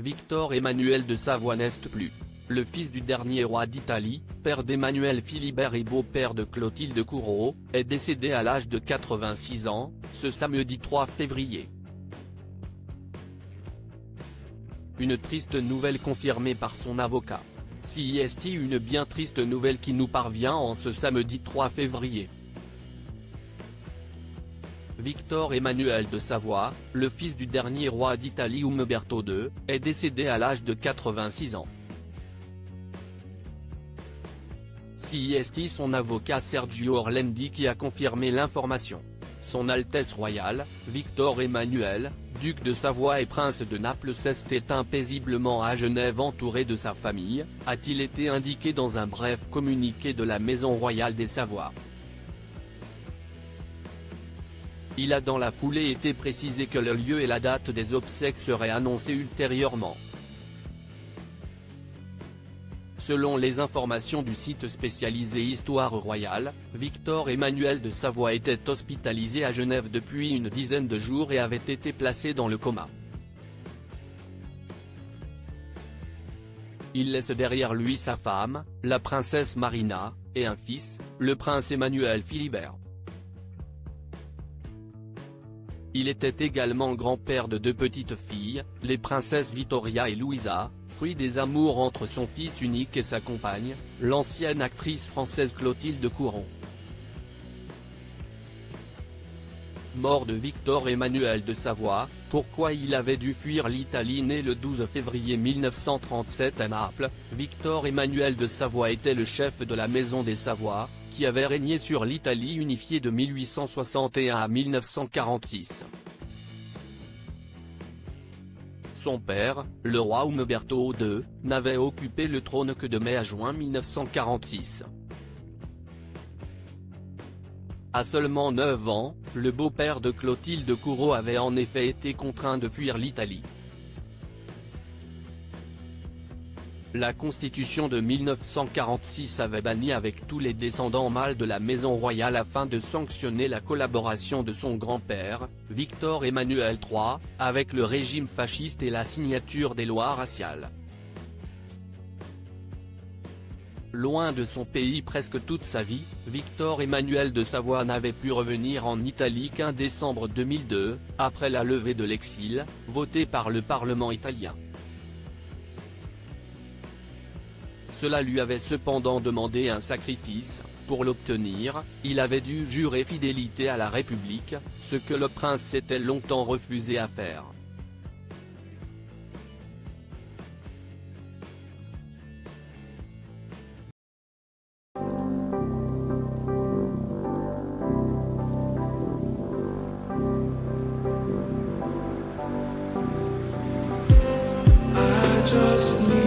Victor Emmanuel de Savoie n'est plus. Le fils du dernier roi d'Italie, père d'Emmanuel Philibert et beau-père de Clotilde Courreau, est décédé à l'âge de 86 ans, ce samedi 3 février. Une triste nouvelle confirmée par son avocat. C'est une bien triste nouvelle qui nous parvient en ce samedi 3 février. Victor Emmanuel de Savoie, le fils du dernier roi d'Italie Umberto II, est décédé à l'âge de 86 ans. C'est son avocat Sergio Orlandi qui a confirmé l'information. Son Altesse royale, Victor Emmanuel, duc de Savoie et prince de Naples s'est éteint paisiblement à Genève entouré de sa famille, a-t-il été indiqué dans un bref communiqué de la Maison royale des Savoies. Il a dans la foulée été précisé que le lieu et la date des obsèques seraient annoncés ultérieurement. Selon les informations du site spécialisé Histoire royale, Victor Emmanuel de Savoie était hospitalisé à Genève depuis une dizaine de jours et avait été placé dans le coma. Il laisse derrière lui sa femme, la princesse Marina, et un fils, le prince Emmanuel Philibert. Il était également grand-père de deux petites filles, les princesses Vittoria et Louisa, fruit des amours entre son fils unique et sa compagne, l'ancienne actrice française Clotilde Courreau. Mort de Victor Emmanuel de Savoie, pourquoi il avait dû fuir l'Italie? Né le 12 février 1937 à Naples, Victor Emmanuel de Savoie était le chef de la Maison des Savoies, qui avait régné sur l'Italie unifiée de 1861 à 1946. Son père, le roi Umberto II, n'avait occupé le trône que de mai à juin 1946. À seulement 9 ans, le beau-père de Clotilde Courreau avait en effet été contraint de fuir l'Italie. La Constitution de 1946 avait banni avec tous les descendants mâles de la maison royale afin de sanctionner la collaboration de son grand-père, Victor Emmanuel III, avec le régime fasciste et la signature des lois raciales. Loin de son pays presque toute sa vie, Victor Emmanuel de Savoie n'avait pu revenir en Italie qu'en décembre 2002, après la levée de l'exil, votée par le Parlement italien. Cela lui avait cependant demandé un sacrifice. Pour l'obtenir, il avait dû jurer fidélité à la République, ce que le prince s'était longtemps refusé à faire. I just need